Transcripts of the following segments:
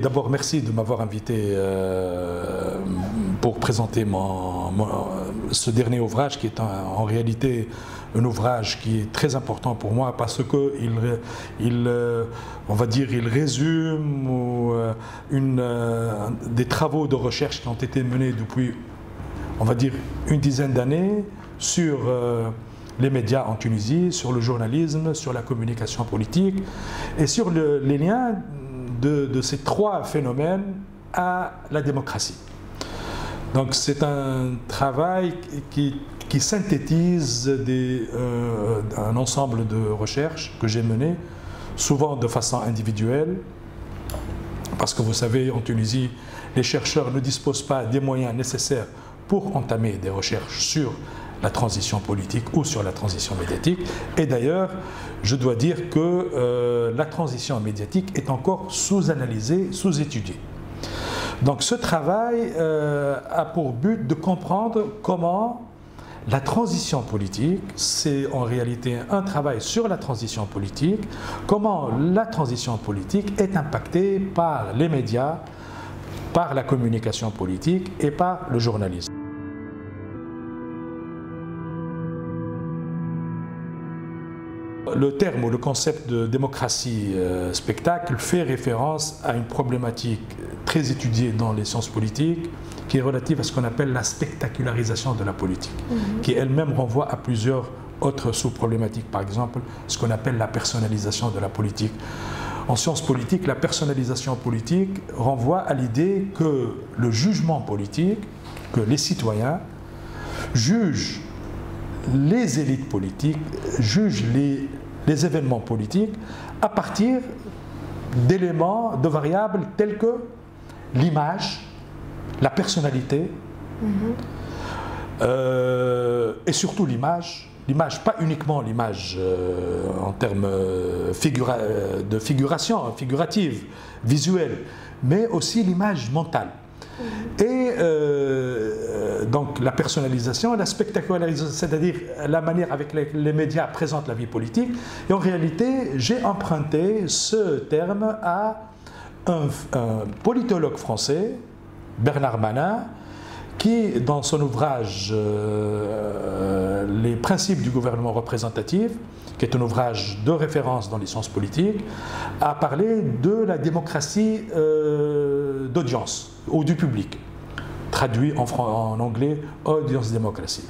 D'abord, merci de m'avoir invité pour présenter ce dernier ouvrage qui est en réalité un ouvrage qui est très important pour moi parce que on va dire, il résume des travaux de recherche qui ont été menés depuis, on va dire, une dizaine d'années sur les médias en Tunisie, sur le journalisme, sur la communication politique et sur les liens de ces trois phénomènes à la démocratie. Donc c'est un travail qui synthétise un ensemble de recherches que j'ai menées, souvent de façon individuelle, parce que vous savez, en Tunisie, les chercheurs ne disposent pas des moyens nécessaires pour entamer des recherches sur la transition politique ou sur la transition médiatique. Et d'ailleurs, je dois dire que la transition médiatique est encore sous-analysée, sous-étudiée. Donc ce travail a pour but de comprendre comment la transition politique, c'est en réalité un travail sur la transition politique, comment la transition politique est impactée par les médias, par la communication politique et par le journalisme. Le terme ou le concept de démocratie spectacle fait référence à une problématique très étudiée dans les sciences politiques qui est relative à ce qu'on appelle la spectacularisation de la politique, qui elle-même renvoie à plusieurs autres sous-problématiques, par exemple ce qu'on appelle la personnalisation de la politique. En sciences politiques, la personnalisation politique renvoie à l'idée que le jugement politique, que les citoyens jugent les élites politiques, jugent les événements politiques à partir d'éléments, de variables tels que l'image, la personnalité et surtout l'image, pas uniquement l'image en termes de figuration, figurative, visuelle, mais aussi l'image mentale. Et donc la personnalisation, la spectacularisation, c'est-à-dire la manière avec laquelle les médias présentent la vie politique. Et en réalité, j'ai emprunté ce terme à un politologue français, Bernard Manin, qui, dans son ouvrage « Les principes du gouvernement représentatif », qui est un ouvrage de référence dans les sciences politiques, a parlé de la démocratie d'audience ou du public, traduit en anglais « audience démocratie ».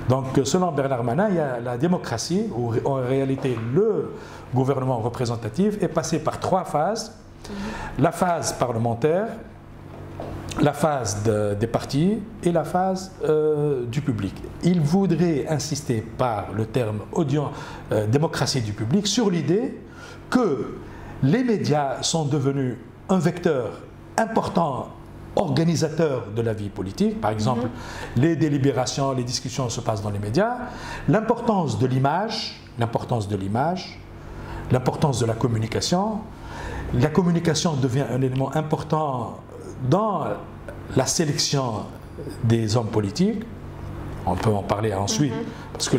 Donc, selon Bernard Manin, il y a la démocratie, ou en réalité le gouvernement représentatif, est passé par trois phases. La phase parlementaire, la phase des partis et la phase du public. Il voudrait insister par le terme démocratie du public sur l'idée que les médias sont devenus un vecteur important, organisateur de la vie politique. Par exemple, les délibérations, les discussions se passent dans les médias. L'importance de l'image, l'importance de la communication. La communication devient un élément important dans la sélection des hommes politiques. On peut en parler ensuite. Parce que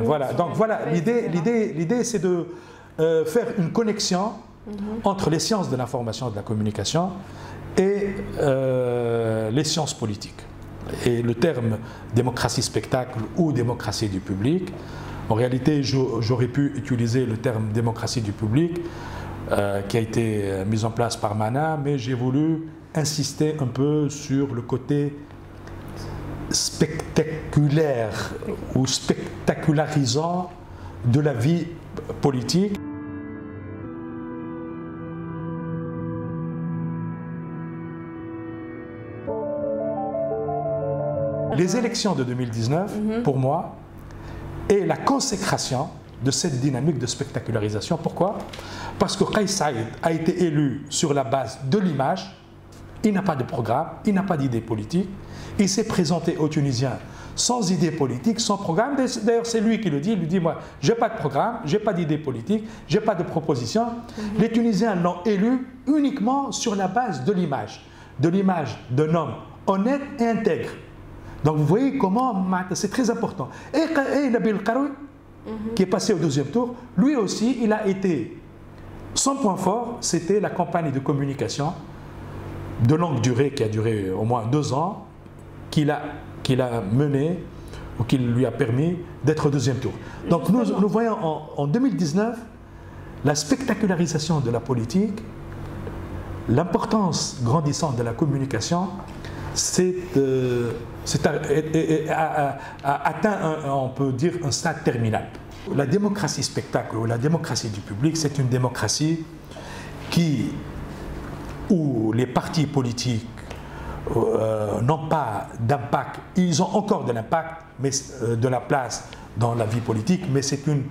voilà. Donc voilà, l'idée c'est de faire une connexion entre les sciences de l'information et de la communication et les sciences politiques. Et le terme démocratie spectacle ou démocratie du public, en réalité j'aurais pu utiliser le terme démocratie du public qui a été mis en place par Manin, mais j'ai voulu insister un peu sur le côté spectaculaire ou spectacularisant de la vie politique. Les élections de 2019, pour moi, est la consécration de cette dynamique de spectacularisation. Pourquoi? Parce que Kais Saïed a été élu sur la base de l'image. Il n'a pas de programme, il n'a pas d'idée politique. Il s'est présenté aux Tunisiens sans idée politique, sans programme. D'ailleurs, c'est lui qui le dit. Il lui dit, moi, je n'ai pas de programme, je n'ai pas d'idée politique, je n'ai pas de proposition. Les Tunisiens l'ont élu uniquement sur la base de l'image d'un homme honnête et intègre. Donc vous voyez comment, c'est très important. Et Nabil Karoui, qui est passé au deuxième tour, lui aussi, il a été, son point fort, c'était la campagne de communication de longue durée, qui a duré au moins 2 ans, qu'il a mené ou qui lui a permis d'être au deuxième tour. Donc nous voyons en 2019 la spectacularisation de la politique, l'importance grandissante de la communication, a atteint, on peut dire, un stade terminal. La démocratie spectacle ou la démocratie du public, c'est une démocratie où les partis politiques n'ont pas d'impact. Ils ont encore de l'impact, mais de la place dans la vie politique, mais c'est une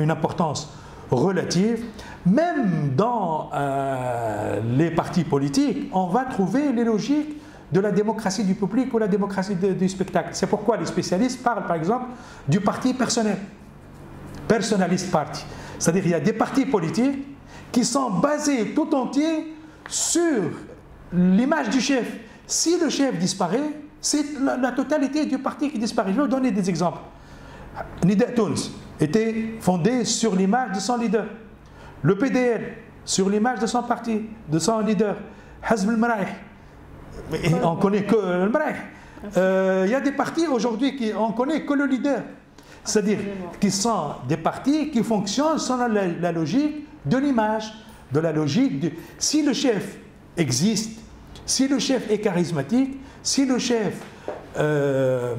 importance relative. Même dans les partis politiques, on va trouver les logiques de la démocratie du public ou la démocratie du spectacle. C'est pourquoi les spécialistes parlent par exemple du parti personnel, personalist party. C'est-à-dire qu'il y a des partis politiques qui sont basés tout entier sur l'image du chef. Si le chef disparaît, c'est la totalité du parti qui disparaît. Je vais vous donner des exemples. Nida Tounes était fondé sur l'image de son leader. Le PDL, sur l'image de son parti, de son leader. Hazb al-Maraih, on ne connaît que le Maraih. Il y a des partis aujourd'hui on ne connaît que le leader. C'est-à-dire qu'ils sont des partis qui fonctionnent selon la logique de l'image, de la logique de... Si le chef existe, si le chef est charismatique, si le chef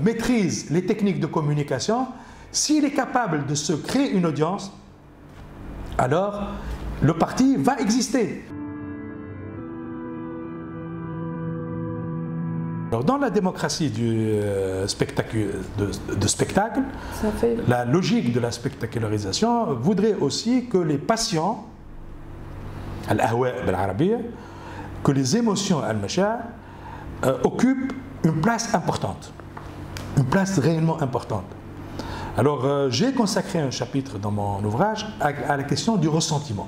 maîtrise les techniques de communication, s'il est capable de se créer une audience, alors le parti va exister. Alors, dans la démocratie du spectacle, la logique de la spectacularisation voudrait aussi que les passions, que les émotions occupent une place importante, une place réellement importante. Alors, j'ai consacré un chapitre dans mon ouvrage à la question du ressentiment.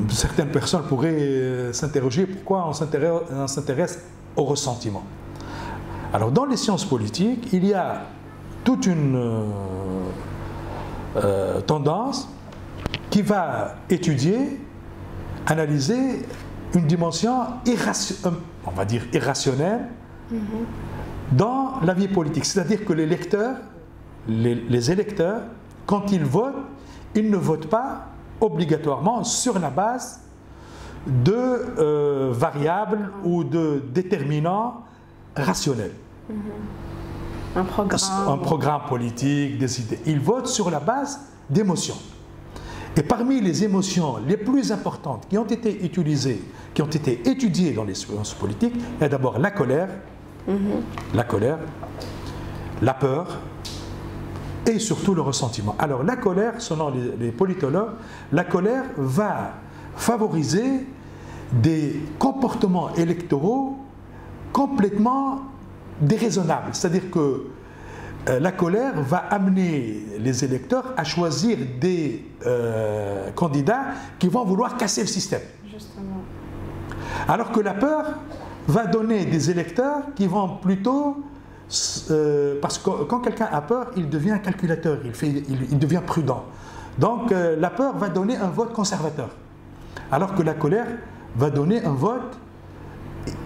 Certaines personnes pourraient s'interroger pourquoi on s'intéresse au ressentiment. Alors, dans les sciences politiques, il y a toute une tendance qui va étudier, analyser une dimension on va dire irrationnelle dans la vie politique. C'est-à-dire que les lecteurs, les électeurs, quand ils votent, ils ne votent pas obligatoirement sur la base de variables ou de déterminants rationnels. Un programme politique, des idées. Ils votent sur la base d'émotions. Et parmi les émotions les plus importantes qui ont été utilisées, qui ont été étudiées dans les sciences politiques, il y a d'abord la colère, la peur et surtout le ressentiment. Alors la colère, selon les politologues, la colère va favoriser des comportements électoraux complètement déraisonnables. C'est-à-dire que la colère va amener les électeurs à choisir des candidats qui vont vouloir casser le système. Justement. Alors que la peur va donner des électeurs qui vont plutôt... parce que quand quelqu'un a peur, il devient calculateur, il devient prudent. Donc la peur va donner un vote conservateur. Alors que la colère va donner un vote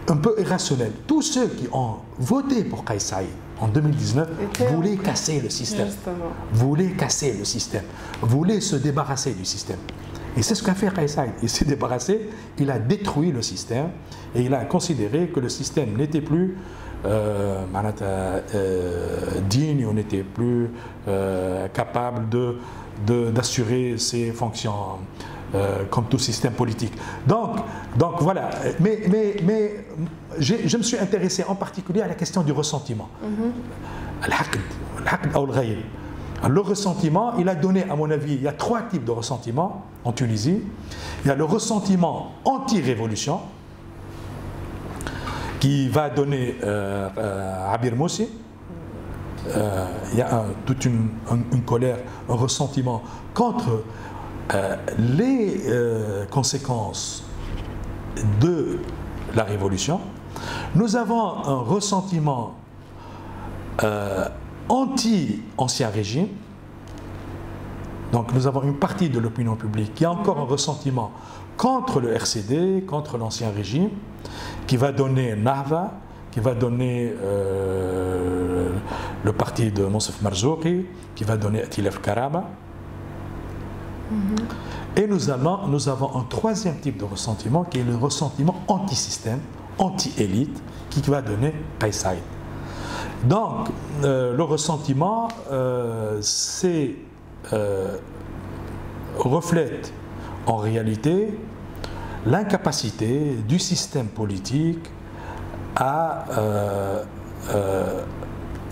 un peu irrationnel. Tous ceux qui ont voté pour Kais Saïed en 2019 voulaient casser le système. Voulaient casser le système. Voulaient se débarrasser du système. Et c'est ce qu'a fait Kais Saïed. Il s'est débarrassé, il a détruit le système et il a considéré que le système n'était plus digne, on n'était plus capable d'assurer ses fonctions comme tout système politique. Donc voilà, mais je me suis intéressé en particulier à la question du ressentiment. Le ressentiment, il a donné, à mon avis, il y a 3 types de ressentiment en Tunisie. Il y a le ressentiment anti-révolution, qui va donner Abir Moussi. Il y a toute une colère, un ressentiment contre les conséquences de la révolution. Nous avons un ressentiment anti-ancien régime. Donc nous avons une partie de l'opinion publique qui a encore un ressentiment contre le RCD, contre l'ancien régime, qui va donner Nahda, qui va donner le parti de Monsef Marzouki, qui va donner Atilef Karaba. Et nous avons un troisième type de ressentiment qui est le ressentiment anti-système, anti-élite, qui va donner Kais Saïed. Donc, le ressentiment, reflète en réalité l'incapacité du système politique à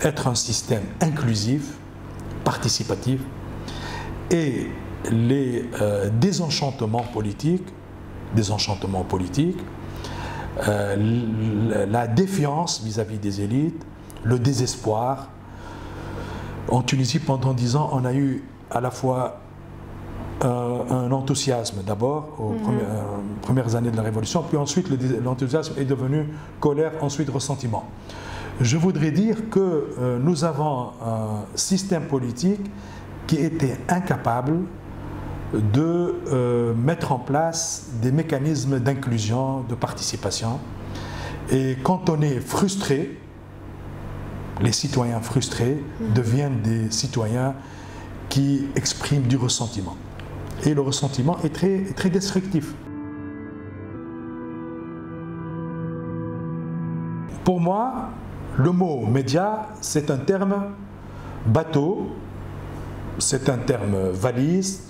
être un système inclusif, participatif, et les désenchantements politiques, la défiance vis-à-vis des élites, le désespoir. En Tunisie, pendant 10 ans, on a eu à la fois un enthousiasme d'abord aux premières années de la Révolution, puis ensuite l'enthousiasme est devenu colère, ensuite ressentiment. Je voudrais dire que nous avons un système politique qui était incapable de mettre en place des mécanismes d'inclusion, de participation. Et quand on est frustré, les citoyens frustrés deviennent des citoyens qui expriment du ressentiment. Et le ressentiment est très destructif. Pour moi, le mot média, c'est un terme bateau, c'est un terme valise,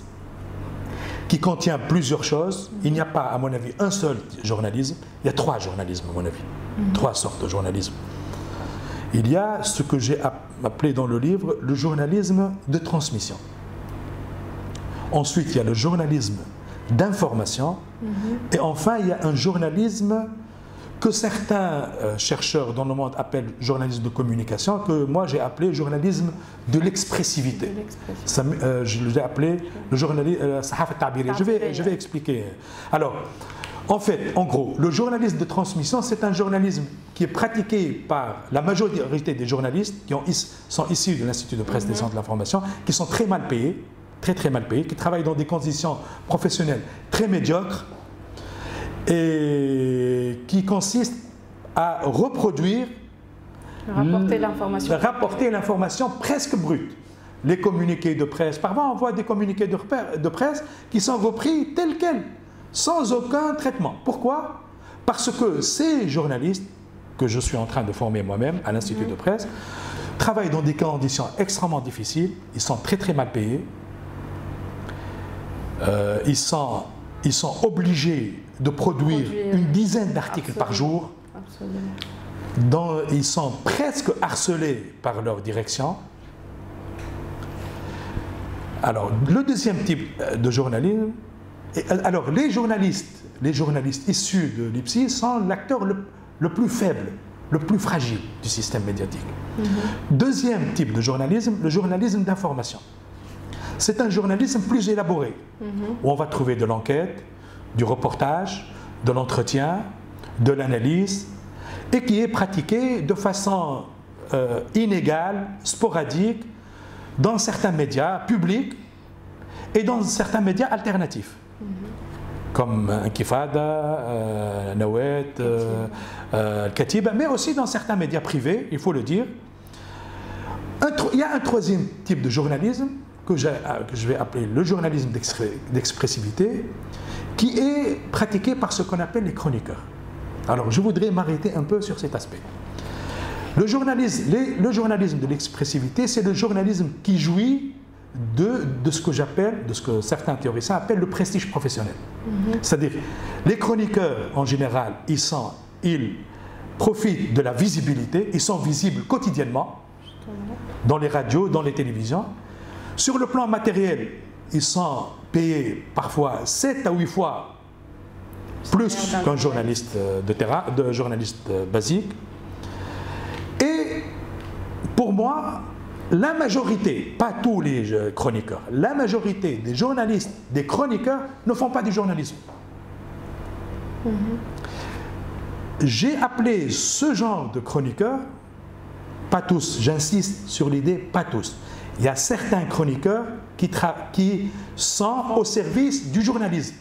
qui contient plusieurs choses. Il n'y a pas, à mon avis, un seul journalisme. Il y a 3 journalismes, à mon avis. 3 sortes de journalisme. Il y a ce que j'ai appelé dans le livre le journalisme de transmission. Ensuite, il y a le journalisme d'information. Et enfin, il y a un journalisme que certains chercheurs dans le monde appellent journalisme de communication, que moi j'ai appelé journalisme de l'expressivité. Je l'ai appelé le journalisme je vais expliquer. Alors, en fait, en gros, le journalisme de transmission, c'est un journalisme qui est pratiqué par la majorité des journalistes qui sont issus de l'Institut de presse des centres de l'information, qui sont très mal payés, très mal payés, qui travaillent dans des conditions professionnelles très médiocres, et qui consiste à reproduire, rapporter l'information presque brute. Les communiqués de presse, parfois on voit des communiqués de presse qui sont repris tels quels, sans aucun traitement. Pourquoi? Parce que ces journalistes, que je suis en train de former moi-même à l'Institut de presse, travaillent dans des conditions extrêmement difficiles, ils sont très mal payés, ils sont obligés de produire une dizaine d'articles par jour. Ils sont presque harcelés par leur direction. Alors, le deuxième type de journalisme, alors les journalistes issus de l'IPSI sont l'acteur le plus faible, le plus fragile du système médiatique. Deuxième type de journalisme, le journalisme d'information. C'est un journalisme plus élaboré, où on va trouver de l'enquête, du reportage, de l'entretien, de l'analyse, et qui est pratiqué de façon inégale, sporadique, dans certains médias publics et dans certains médias alternatifs, comme Intifada, Nawet, Katiba, mais aussi dans certains médias privés, il faut le dire. Il y a un troisième type de journalisme que je vais appeler le journalisme d'expressivité, qui est pratiqué par ce qu'on appelle les chroniqueurs. Alors, je voudrais m'arrêter un peu sur cet aspect. Le journalisme de l'expressivité, c'est le journalisme qui jouit de ce que j'appelle, de ce que certains théoriciens appellent le prestige professionnel. C'est-à-dire, les chroniqueurs, en général, ils profitent de la visibilité, ils sont visibles quotidiennement, dans les radios, dans les télévisions. Sur le plan matériel, ils sont payés parfois 7 à 8 fois plus qu'un journaliste de terrain, de journaliste basique. Et pour moi, la majorité, pas tous les chroniqueurs, la majorité des journalistes, des chroniqueurs ne font pas du journalisme. J'ai appelé ce genre de chroniqueurs, pas tous, j'insiste sur l'idée, pas tous. Il y a certains chroniqueurs qui sont au service du journalisme,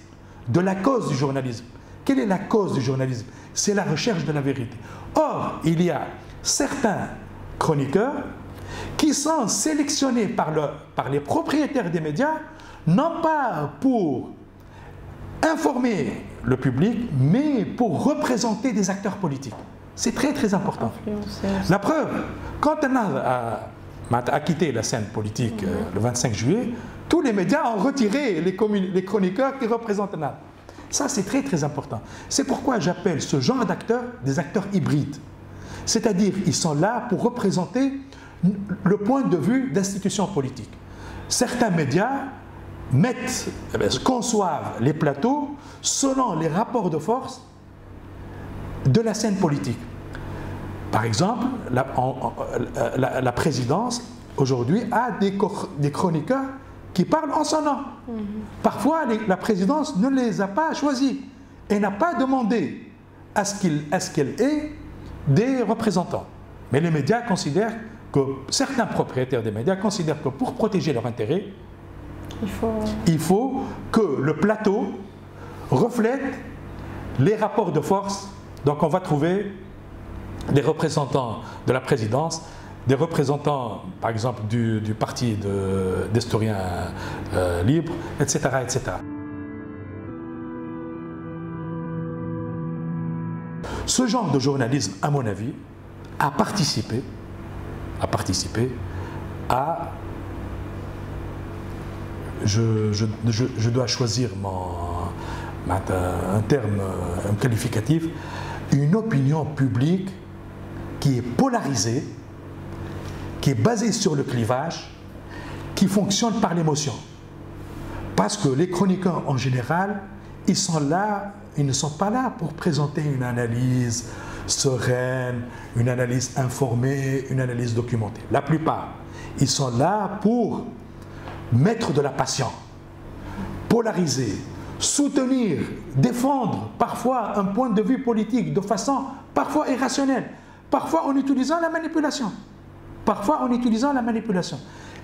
de la cause du journalisme. Quelle est la cause du journalisme? C'est la recherche de la vérité. Or, il y a certains chroniqueurs qui sont sélectionnés par les propriétaires des médias, non pas pour informer le public, mais pour représenter des acteurs politiques. C'est très très important. La preuve, quand Annal a quitté la scène politique le 25 juillet, tous les médias ont retiré les chroniqueurs qui représentent Annal. Ça, c'est très très important. C'est pourquoi j'appelle ce genre d'acteurs des acteurs hybrides. C'est-à-dire, ils sont là pour représenter le point de vue d'institutions politiques. Certains médias conçoivent les plateaux selon les rapports de force de la scène politique. Par exemple, la présidence aujourd'hui a des chroniqueurs qui parlent en son nom. Parfois, la présidence ne les a pas choisis et n'a pas demandé à ce qu'elle ait des représentants. Mais les médias considèrent que, certains propriétaires des médias considèrent que pour protéger leurs intérêts, il faut que le plateau reflète les rapports de force. Donc on va trouver des représentants de la présidence, des représentants, par exemple, du parti d'historiens libres, etc., etc. Ce genre de journalisme, à mon avis, a participé à... Je dois choisir un terme, un qualificatif, une opinion publique qui est polarisée, qui est basée sur le clivage, qui fonctionne par l'émotion. Parce que les chroniqueurs, en général, ils ne sont pas là pour présenter une analyse sereine, une analyse informée, une analyse documentée. La plupart, ils sont là pour mettre de la passion, polariser, soutenir, défendre parfois un point de vue politique de façon parfois irrationnelle, parfois en utilisant la manipulation.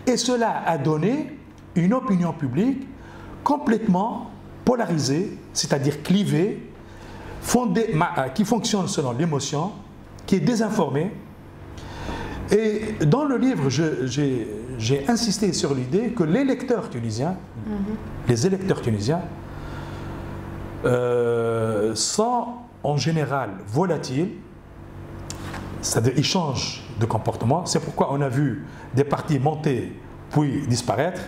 Et cela a donné une opinion publique complètement polarisée, c'est-à-dire clivée, qui fonctionne selon l'émotion, qui est désinformée. Et dans le livre, j'ai insisté sur l'idée que les électeurs tunisiens, sont en général volatiles, c'est-à-dire ils changent de comportement. C'est pourquoi on a vu des partis monter puis disparaître.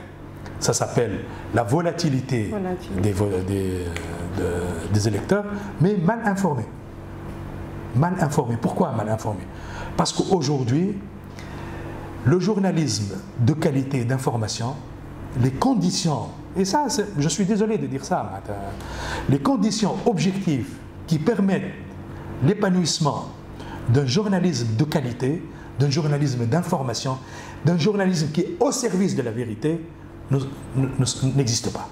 Ça s'appelle la volatilité des électeurs, mais mal informés. Pourquoi mal informés? Parce qu'aujourd'hui, le journalisme de qualité d'information, les conditions, et ça, je suis désolé de dire ça, les conditions objectives qui permettent l'épanouissement d'un journalisme de qualité, d'un journalisme d'information, d'un journalisme qui est au service de la vérité, n'existent pas.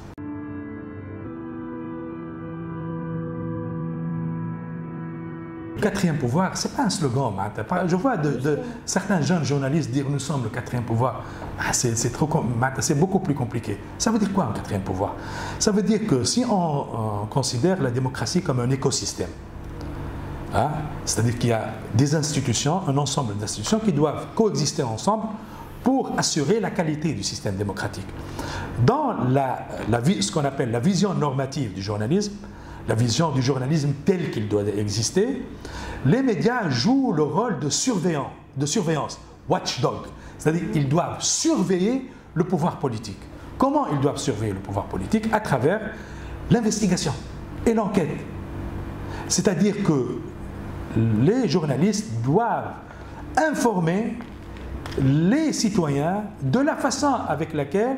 Le quatrième pouvoir, ce n'est pas un slogan. Je vois certains jeunes journalistes dire « nous sommes le quatrième pouvoir ». C'est beaucoup plus compliqué. Ça veut dire quoi un quatrième pouvoir? Ça veut dire que si on considère la démocratie comme un écosystème, c'est-à-dire qu'il y a des institutions, un ensemble d'institutions qui doivent coexister ensemble pour assurer la qualité du système démocratique. Dans ce qu'on appelle la vision normative du journalisme, la vision du journalisme tel qu'il doit exister, les médias jouent le rôle de surveillance, watchdog. C'est-à-dire qu'ils doivent surveiller le pouvoir politique. Comment ils doivent surveiller le pouvoir politique? À travers l'investigation et l'enquête. C'est-à-dire que les journalistes doivent informer les citoyens de la façon avec laquelle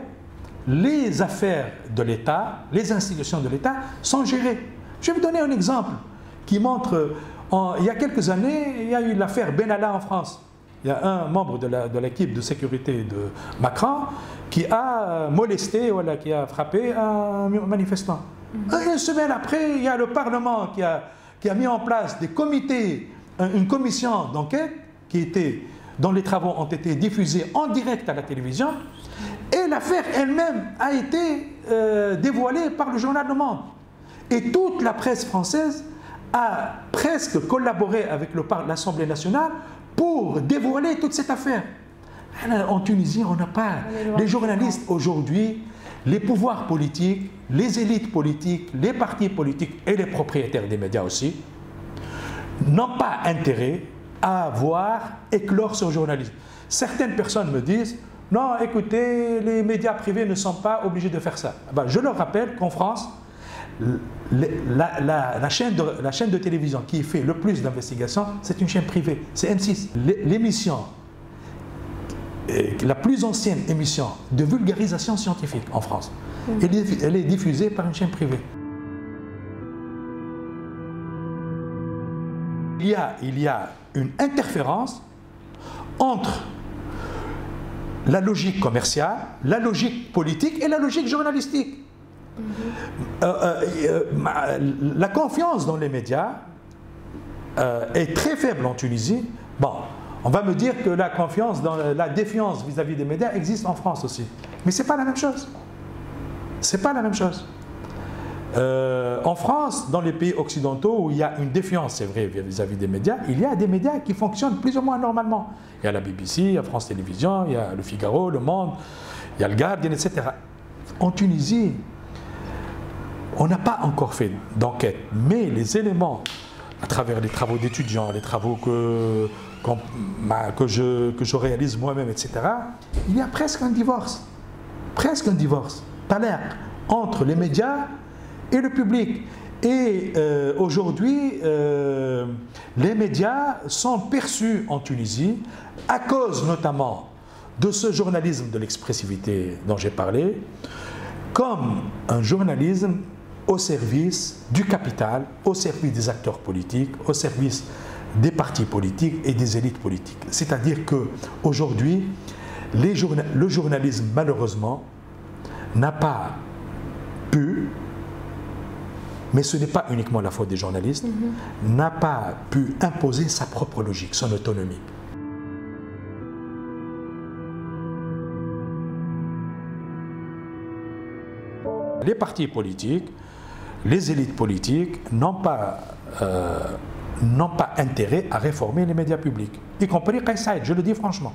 les affaires de l'État, les institutions de l'État sont gérées. Je vais vous donner un exemple qui montre, il y a quelques années, il y a eu l'affaire Benalla en France. Il y a un membre de l'équipe de sécurité de Macron qui a molesté, qui a frappé un manifestant. Une semaine après, il y a le Parlement qui a mis en place des comités, une commission d'enquête dont les travaux ont été diffusés en direct à la télévision. Et Et l'affaire elle-même a été dévoilée par le journal Le Monde. Et toute la presse française a presque collaboré avec l'Assemblée nationale pour dévoiler toute cette affaire. En Tunisie, on n'a pas... Les journalistes aujourd'hui, les pouvoirs politiques, les élites politiques, les partis politiques et les propriétaires des médias aussi, n'ont pas intérêt à voir éclore ce journalisme. Certaines personnes me disent « Non, écoutez, les médias privés ne sont pas obligés de faire ça. » Je leur rappelle qu'en France, la chaîne de télévision qui fait le plus d'investigations, c'est une chaîne privée, c'est M6. L'émission, la plus ancienne émission de vulgarisation scientifique en France, elle est diffusée par une chaîne privée. Il y a une interférence entre la logique commerciale, la logique politique et la logique journalistique. La confiance dans les médias est très faible en Tunisie. Bon, on va me dire que la confiance, la défiance vis-à-vis des médias existe en France aussi. Mais ce n'est pas la même chose. C'est pas la même chose. En France, dans les pays occidentaux où il y a une défiance, c'est vrai, vis-à-vis des médias, il y a des médias qui fonctionnent plus ou moins normalement. Il y a la BBC, il y a France Télévisions, il y a Le Figaro, Le Monde, il y a Le Guardian, etc. En Tunisie, on n'a pas encore fait d'enquête, mais les éléments, à travers les travaux d'étudiants, les travaux que je réalise moi-même, etc., il y a presque un divorce d'alerte entre les médias et le public. Et aujourd'hui, les médias sont perçus en Tunisie, à cause notamment de ce journalisme de l'expressivité dont j'ai parlé, comme un journalisme au service du capital, au service des acteurs politiques, au service des partis politiques et des élites politiques. C'est-à-dire qu'aujourd'hui, le journalisme, malheureusement, n'a pas pu, mais ce n'est pas uniquement la faute des journalistes, n'a pas pu imposer sa propre logique, son autonomie. Les partis politiques, les élites politiques n'ont pas intérêt à réformer les médias publics, y compris Kais Saïed, je le dis franchement.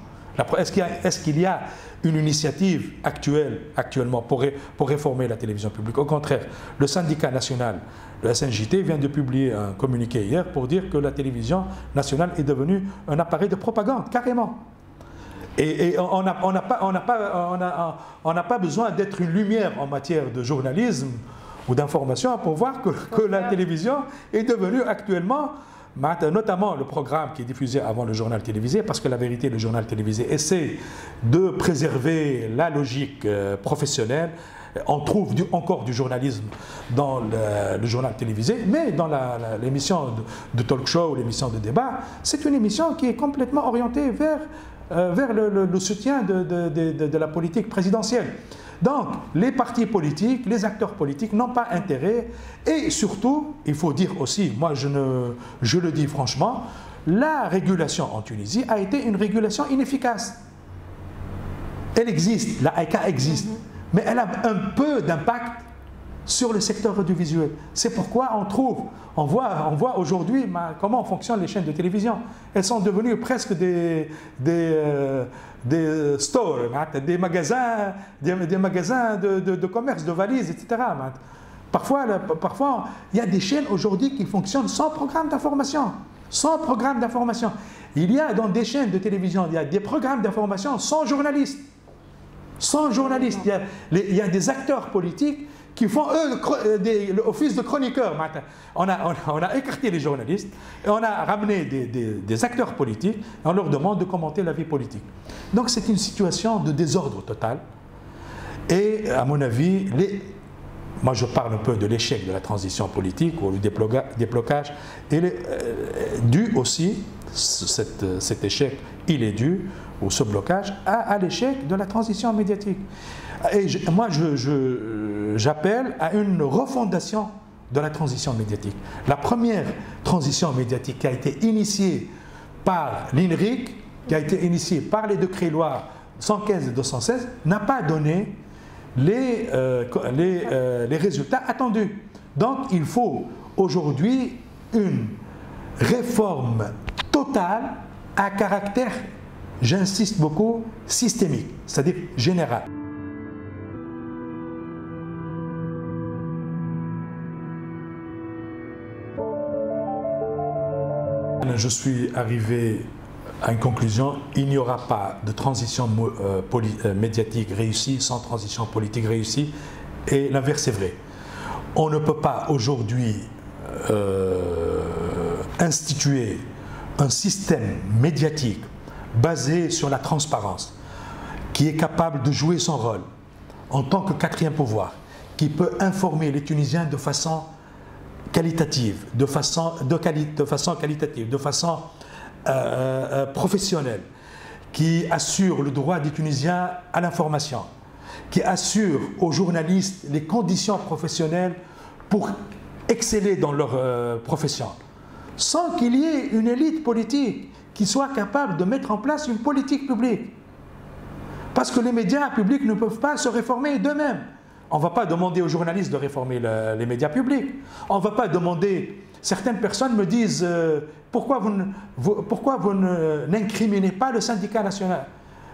Est-ce qu'il y a une initiative actuellement pour réformer la télévision publique? Au contraire, le syndicat national, le SNJT, vient de publier un communiqué hier pour dire que la télévision nationale est devenue un appareil de propagande, carrément. Et on n'a pas besoin d'être une lumière en matière de journalisme ou d'information pour voir que la télévision est devenue actuellement, notamment le programme qui est diffusé avant le journal télévisé, parce que la vérité, le journal télévisé essaie de préserver la logique professionnelle. On trouve encore du journalisme dans le journal télévisé, mais dans l'émission de talk show ou l'émission de débat, c'est une émission qui est complètement orientée vers le soutien de la politique présidentielle. Donc, les partis politiques, les acteurs politiques n'ont pas intérêt, et surtout, il faut dire aussi, moi je le dis franchement, la régulation en Tunisie a été une régulation inefficace. Elle existe, la AICA existe, mais elle a un peu d'impact sur le secteur audiovisuel. C'est pourquoi on voit aujourd'hui comment fonctionnent les chaînes de télévision. Elles sont devenues presque des stores, des magasins de commerce, de valises, etc. Parfois, il y a des chaînes aujourd'hui qui fonctionnent sans programme d'information. Sans programme d'information. Il y a dans des chaînes de télévision, il y a des programmes d'information sans journalistes. Sans journalistes. Il y a des acteurs politiques qui font, eux, l'office de chroniqueurs. On a écarté les journalistes et on a ramené des acteurs politiques et on leur demande de commenter la vie politique. Donc c'est une situation de désordre total. Et à mon avis, moi je parle un peu de l'échec de la transition politique ou du déblocage. Dû aussi, cet échec, il est dû, ou ce blocage, à l'échec de la transition médiatique. Et moi, j'appelle à une refondation de la transition médiatique. La première transition médiatique qui a été initiée par l'INRIC, qui a été initiée par les décrets-lois 115 et 216 n'a pas donné les résultats attendus. Donc il faut aujourd'hui une réforme totale à caractère, j'insiste beaucoup, systémique, c'est-à-dire général. Je suis arrivé à une conclusion, il n'y aura pas de transition médiatique réussie sans transition politique réussie, et l'inverse est vrai. On ne peut pas aujourd'hui instituer un système médiatique basé sur la transparence, qui est capable de jouer son rôle en tant que quatrième pouvoir, qui peut informer les Tunisiens de façon qualitative, de façon qualitative, de façon professionnelle, qui assure le droit des Tunisiens à l'information, qui assure aux journalistes les conditions professionnelles pour exceller dans leur profession, sans qu'il y ait une élite politique qui soit capable de mettre en place une politique publique. Parce que les médias publics ne peuvent pas se réformer d'eux-mêmes. On ne va pas demander aux journalistes de réformer les médias publics. On ne va pas demander... Certaines personnes me disent pourquoi vous n'incriminez pas le syndicat national,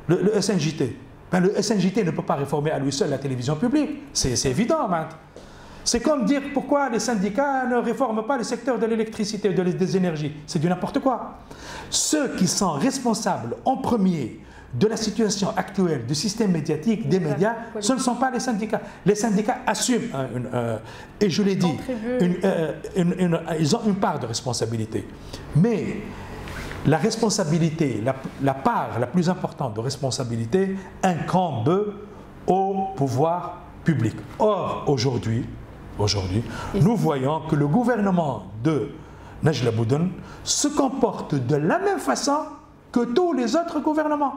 le SNJT. Ben, le SNJT ne peut pas réformer à lui seul la télévision publique. C'est évident, maintenant. C'est comme dire pourquoi les syndicats ne réforment pas le secteur de l'électricité, des énergies. C'est du n'importe quoi. Ceux qui sont responsables en premier de la situation actuelle du système médiatique, des médias, ce ne sont pas les syndicats. Les syndicats assument, et je l'ai dit, ils ont une part de responsabilité. Mais la responsabilité, la part la plus importante de responsabilité incombe au pouvoir public. Or, aujourd'hui, nous voyons que le gouvernement de Najla Bouden se comporte de la même façon que tous les autres gouvernements.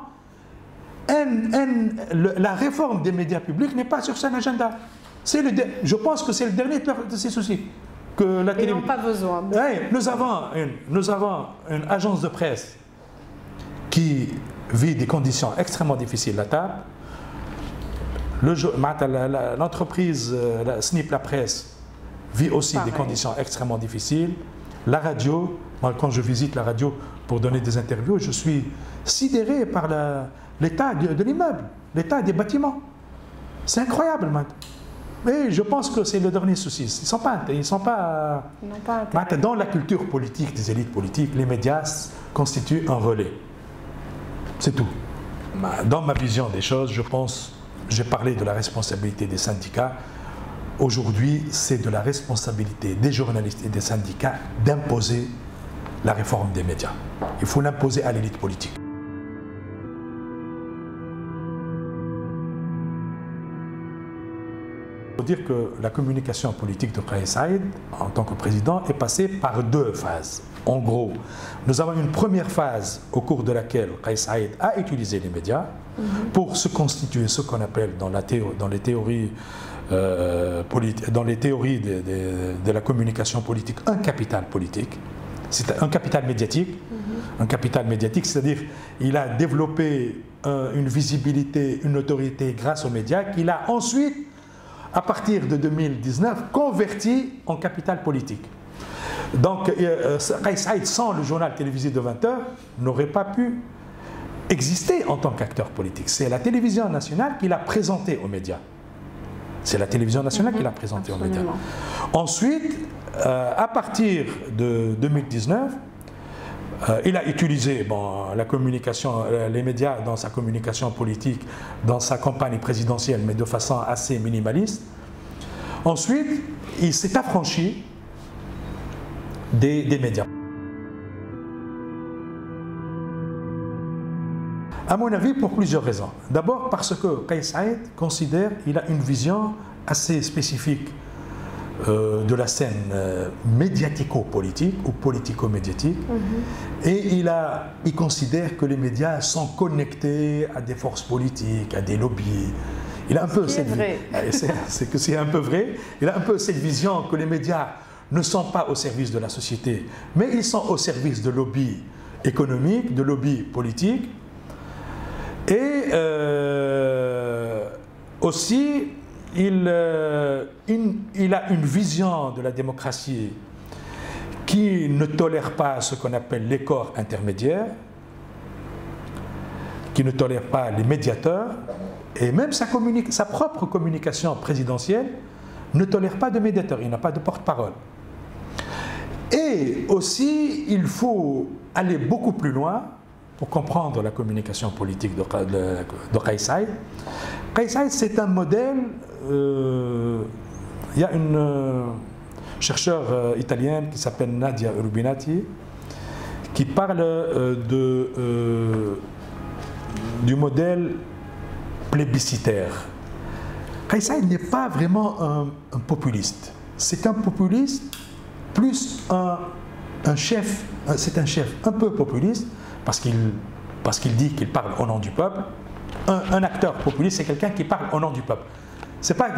La réforme des médias publics n'est pas sur son agenda. Je pense que c'est le dernier de ces soucis. Que la Ils n'ont pas besoin. Oui, nous avons une agence de presse qui vit des conditions extrêmement difficiles à table. L'entreprise SNIP La Presse vit aussi des conditions extrêmement difficiles. La radio, quand je visite la radio pour donner des interviews, je suis sidéré par l'état de l'immeuble, l'état des bâtiments. C'est incroyable maintenant. Mais je pense que c'est le dernier souci. Ils ne sont pas dans la culture politique des élites politiques. Les médias constituent un relais. C'est tout. Dans ma vision des choses, je pense, j'ai parlé de la responsabilité des syndicats. Aujourd'hui, c'est de la responsabilité des journalistes et des syndicats d'imposer la réforme des médias. Il faut l'imposer à l'élite politique. Il faut dire que la communication politique de Kais Saïed, en tant que président, est passée par deux phases. En gros, nous avons une première phase au cours de laquelle Kais Saïed a utilisé les médias pour se constituer ce qu'on appelle dans les théories de la communication politique un capital politique. C'est un capital médiatique. Un capital médiatique, c'est-à-dire il a développé une visibilité, une notoriété grâce aux médias qu'il a ensuite, à partir de 2019, converti en capital politique. Donc, Kais Saïed, sans le journal télévisé de 20 h, n'aurait pas pu exister en tant qu'acteur politique. C'est la télévision nationale qui l'a présenté aux médias. C'est la télévision nationale qui l'a présenté aux médias. Ensuite, à partir de 2019, il a utilisé la communication, les médias dans sa communication politique, dans sa campagne présidentielle, mais de façon assez minimaliste. Ensuite, il s'est affranchi des médias. À mon avis, pour plusieurs raisons. D'abord parce que Kais Saïed considère qu'il a une vision assez spécifique de la scène médiatico-politique ou politico-médiatique. Et il considère que les médias sont connectés à des forces politiques, à des lobbies. Il a un peu cette c'est un peu vrai. Il a un peu cette vision que les médias ne sont pas au service de la société, mais ils sont au service de lobbies économiques, de lobbies politiques. Et aussi, il a une vision de la démocratie qui ne tolère pas ce qu'on appelle les corps intermédiaires, qui ne tolère pas les médiateurs, et même sa propre communication présidentielle ne tolère pas de médiateur, il n'a pas de porte-parole. Et aussi, il faut aller beaucoup plus loin pour comprendre la communication politique de Kais Saïed. Kais Saïed, c'est un modèle. Il y a une chercheure italienne qui s'appelle Nadia Urbinati qui parle du modèle plébiscitaire. Kais Saïed n'est pas vraiment un populiste. C'est un populiste plus un chef. C'est un chef un peu populiste parce qu'il dit qu'il parle au nom du peuple. Un acteur populiste, c'est quelqu'un qui parle au nom du peuple. C'est pas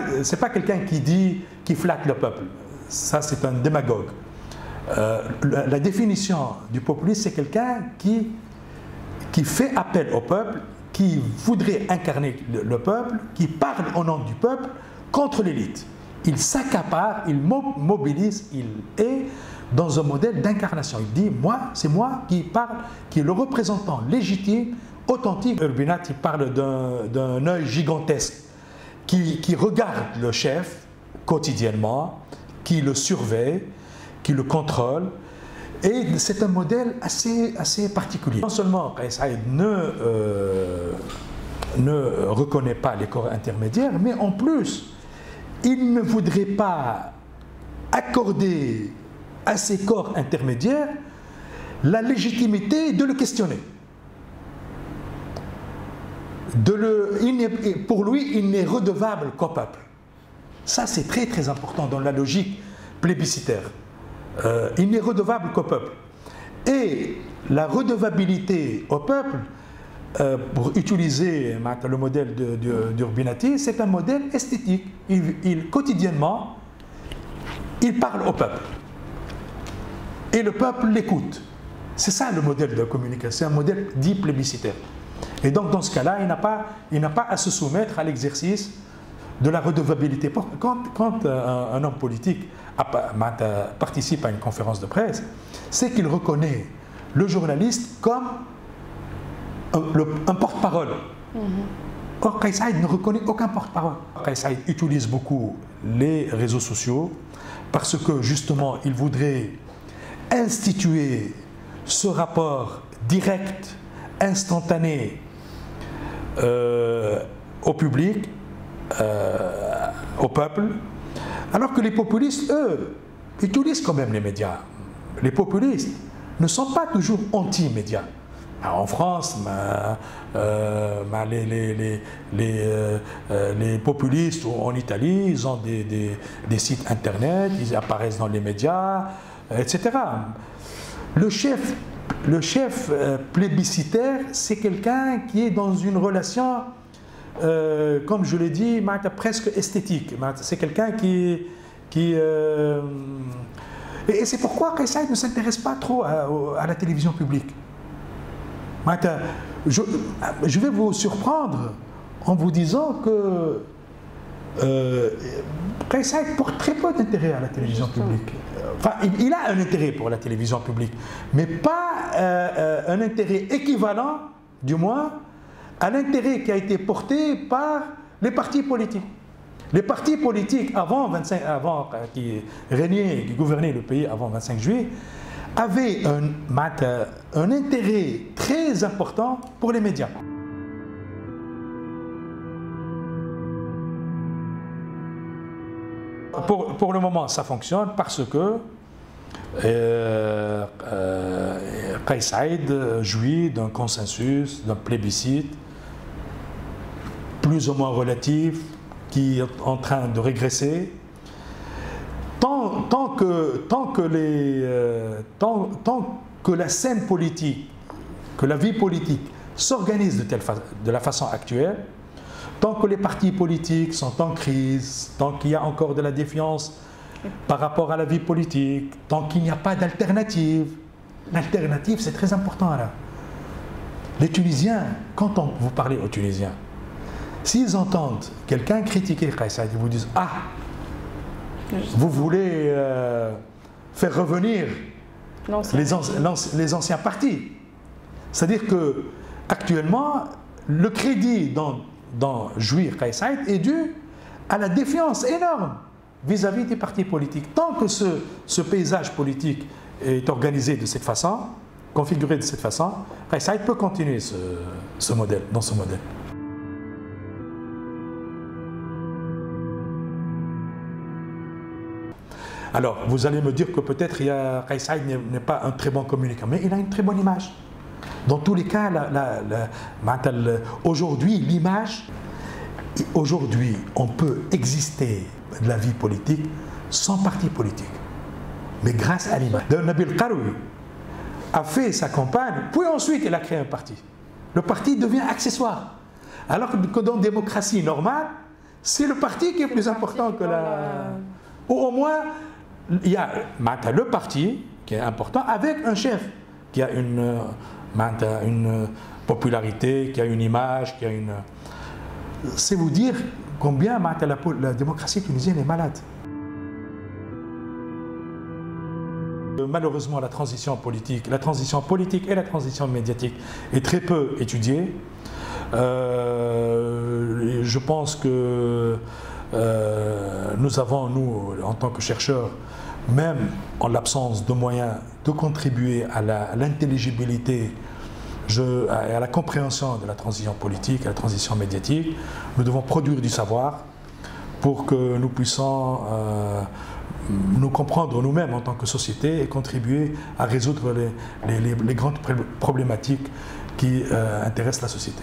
quelqu'un qui flatte le peuple. Ça, c'est un démagogue. La définition du populiste, c'est quelqu'un qui fait appel au peuple, qui voudrait incarner le peuple, qui parle au nom du peuple contre l'élite. Il s'accapare, il mobilise, il est dans un modèle d'incarnation. Il dit, c'est moi qui parle, qui est le représentant légitime, authentique. Urbinati parle d'un œil gigantesque qui regarde le chef quotidiennement, qui le surveille, qui le contrôle. Et c'est un modèle assez particulier. Non seulement Kais Saïed ne reconnaît pas les corps intermédiaires, mais en plus, il ne voudrait pas accorder à ces corps intermédiaires la légitimité de le questionner. Pour lui, il n'est redevable qu'au peuple. Ça, c'est très très important dans la logique plébiscitaire. Il n'est redevable qu'au peuple. Et la redevabilité au peuple, pour utiliser le modèle d'Urbinati, c'est un modèle esthétique. Quotidiennement, il parle au peuple. Et le peuple l'écoute. C'est ça le modèle de communication, c'est un modèle dit plébiscitaire. Et donc dans ce cas-là, il n'a pas à se soumettre à l'exercice de la redevabilité. Quand un homme politique participe à une conférence de presse, c'est qu'il reconnaît le journaliste comme un porte-parole. Or, Kais Saïed ne reconnaît aucun porte-parole. Kais Saïed utilise beaucoup les réseaux sociaux parce que justement, il voudrait instituer ce rapport direct, instantané au public, au peuple, alors que les populistes, eux, utilisent quand même les médias. Les populistes ne sont pas toujours anti-médias. En France, les populistes en Italie, ils ont des sites internet, ils apparaissent dans les médias, etc. Le chef plébiscitaire, c'est quelqu'un qui est dans une relation, comme je l'ai dit, presque esthétique. C'est quelqu'un qui et c'est pourquoi Kais Saïed ne s'intéresse pas trop à la télévision publique. Je vais vous surprendre en vous disant que Kais Saïed porte très peu d'intérêt à la télévision publique. Enfin, il a un intérêt pour la télévision publique, mais pas un intérêt équivalent, du moins, à l'intérêt qui a été porté par les partis politiques. Les partis politiques, qui régnaient, qui gouvernaient le pays avant le 25 juillet, avaient un intérêt très important pour les médias. Pour le moment, ça fonctionne parce que Kais Saïed jouit d'un consensus, d'un plébiscite plus ou moins relatif qui est en train de régresser. Tant que la scène politique, que la vie politique s'organise de la façon actuelle, tant que les partis politiques sont en crise, tant qu'il y a encore de la défiance par rapport à la vie politique, tant qu'il n'y a pas d'alternative. L'alternative, c'est très important là. Les Tunisiens, quand vous parlez aux Tunisiens, s'ils entendent quelqu'un critiquer Kais Saïed, ils vous disent « Ah, vous voulez faire revenir les anciens partis ». C'est-à-dire que actuellement, le crédit dont jouit Kais Saïed est dû à la défiance énorme vis-à-vis des partis politiques. Tant que ce paysage politique est organisé de cette façon, configuré de cette façon, Kais Saïed peut continuer ce modèle, dans ce modèle. Alors, vous allez me dire que peut-être Kais Saïed n'est pas un très bon communicant, mais il a une très bonne image. Dans tous les cas, aujourd'hui, l'image, aujourd'hui, on peut exister de la vie politique sans parti politique, mais grâce à l'image. Nabil Karoui a fait sa campagne, puis ensuite il a créé un parti. Le parti devient accessoire. Alors que dans une démocratie normale, c'est le parti qui est plus important que la... Ou au moins, il y a le parti qui est important avec un chef qui a une popularité, qui a une image, qui a une... C'est vous dire combien la démocratie tunisienne est malade. Malheureusement, la transition politique et la transition médiatique est très peu étudiée. Je pense que nous avons, nous, en tant que chercheurs, même en l'absence de moyens, de contribuer à l'intelligibilité et à la compréhension de la transition politique, à la transition médiatique. Nous devons produire du savoir pour que nous puissions nous comprendre nous-mêmes en tant que société et contribuer à résoudre les grandes problématiques qui intéressent la société.